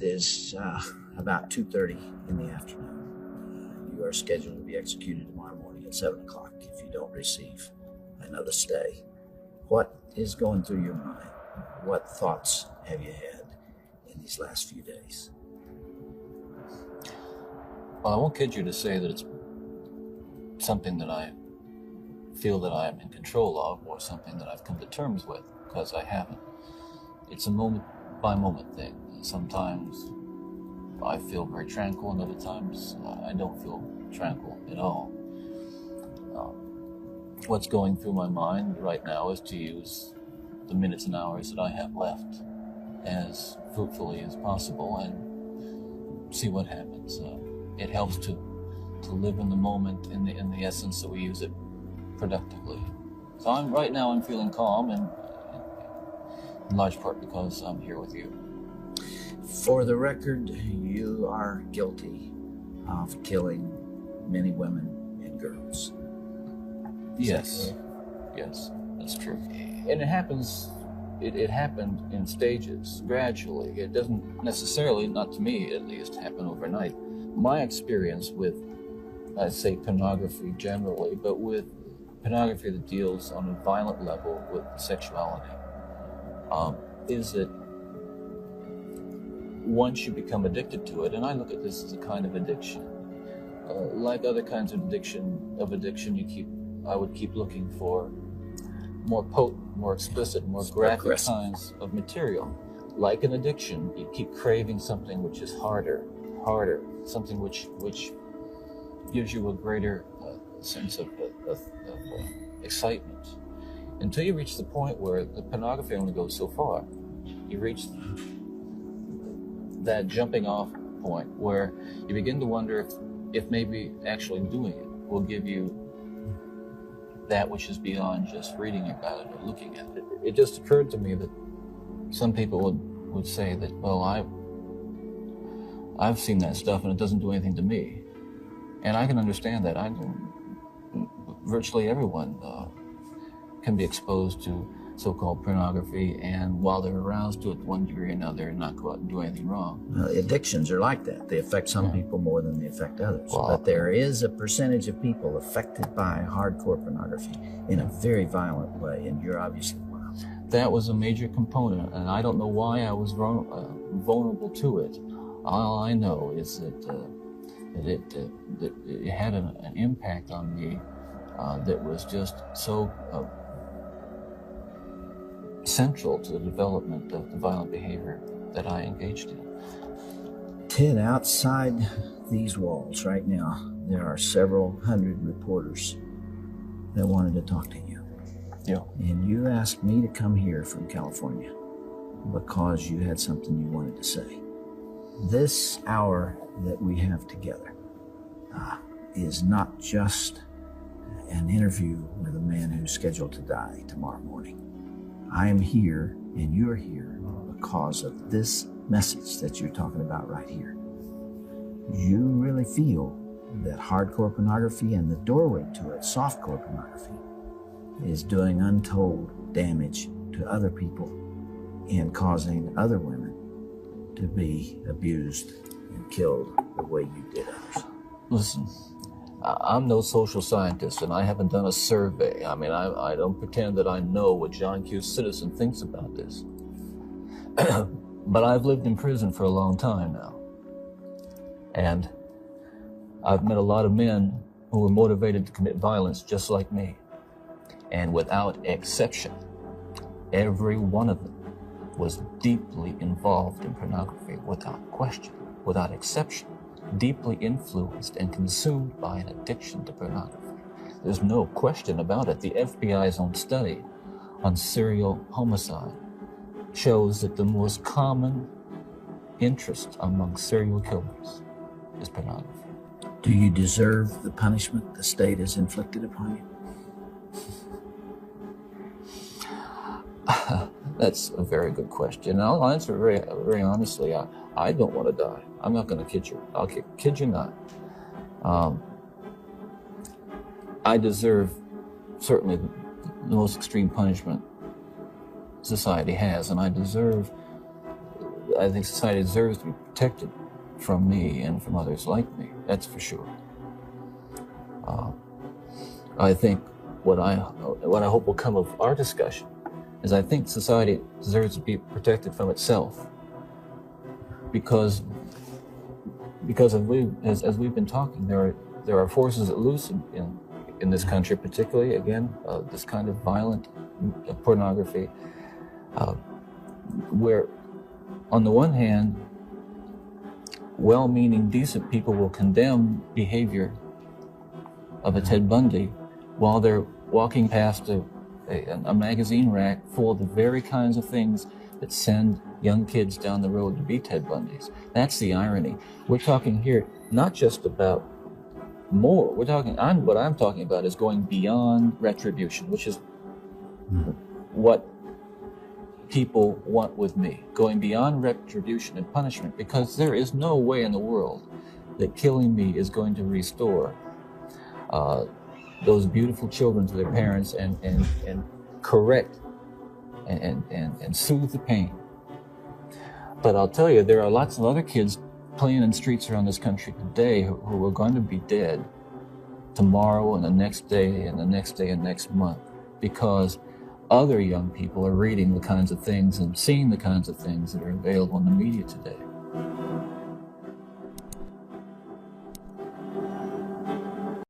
Is about 2:30 in the afternoon. You are scheduled to be executed tomorrow morning at 7 o'clock if you don't receive another stay. What is going through your mind? What thoughts have you had in these last few days? Well, I won't kid you to say that it's something that I feel that I am in control of or something that I've come to terms with, because I haven't. It's a moment-by-moment thing. Sometimes I feel very tranquil, and other times I don't feel tranquil at all. What's going through my mind right now is to use the minutes and hours that I have left as fruitfully as possible and see what happens. It helps to live in the moment, in the essence that we use it productively. So right now I'm feeling calm, and in large part because I'm here with you. For the record, you are guilty of killing many women and girls. Yes, that's true. And it happens, it happened in stages, gradually. It doesn't necessarily, not to me at least, happen overnight. My experience with, I'd say pornography generally, but with pornography that deals on a violent level with sexuality, is that once you become addicted to it, and I look at this as a kind of addiction, like other kinds of addiction, I would keep looking for more potent, more explicit, more graphic kinds of material. Like an addiction, you keep craving something which is harder, something which gives you a greater sense of excitement, until you reach the point where the pornography only goes so far. You reach that jumping off point where you begin to wonder if maybe actually doing it will give you that which is beyond just reading about it or looking at it. It just occurred to me that some people would say that, well, I've seen that stuff and it doesn't do anything to me. And I can understand that. Virtually everyone can be exposed to so-called pornography, and while they're aroused to it to one degree or another, not go out and do anything wrong. Well, addictions are like that. They affect some people more than they affect others. Well, but there is a percentage of people affected by hardcore pornography in a very violent way, and you're obviously one of them. That was a major component, and I don't know why I was vulnerable to it. All I know is that it had an impact on me that was just so central to the development of the violent behavior that I engaged in. Ted, outside these walls right now, there are several hundred reporters that wanted to talk to you. Yeah. And you asked me to come here from California because you had something you wanted to say. This hour that we have together is not just an interview with a man who's scheduled to die tomorrow morning. I am here and you're here because of this message that you're talking about right here. You really feel that hardcore pornography and the doorway to it, softcore pornography, is doing untold damage to other people and causing other women to be abused and killed the way you did others. Listen, I'm no social scientist, and I haven't done a survey. I mean, I don't pretend that I know what John Q. Citizen thinks about this. But I've lived in prison for a long time now. And I've met a lot of men who were motivated to commit violence just like me. And without exception, every one of them was deeply involved in pornography, without question, without exception. Deeply influenced and consumed by an addiction to pornography. There's no question about it. The FBI's own study on serial homicide shows that the most common interest among serial killers is pornography. Do you deserve the punishment the state has inflicted upon you? That's a very good question. I'll answer very, very honestly. I don't want to die. I'm not going to kid you. I'll kid you not. I deserve certainly the most extreme punishment society has, and I deserve I think society deserves to be protected from me and from others like me. That's for sure. I think what I hope will come of our discussion is I think society deserves to be protected from itself, because as we've been talking, there are forces at loose in this country, particularly again this kind of violent pornography, where on the one hand, well-meaning, decent people will condemn behavior of a Ted Bundy while they're walking past a magazine rack full of the very kinds of things that send young kids down the road to be Ted Bundys. That's the irony. We're talking here not just about more. What I'm talking about is going beyond retribution, which is what people want with me. Going beyond retribution and punishment, because there is no way in the world that killing me is going to restore those beautiful children to their parents and correct and soothe the pain. But I'll tell you, there are lots of other kids playing in streets around this country today who are going to be dead tomorrow and the next day and the next day and next month, because other young people are reading the kinds of things and seeing the kinds of things that are available in the media today.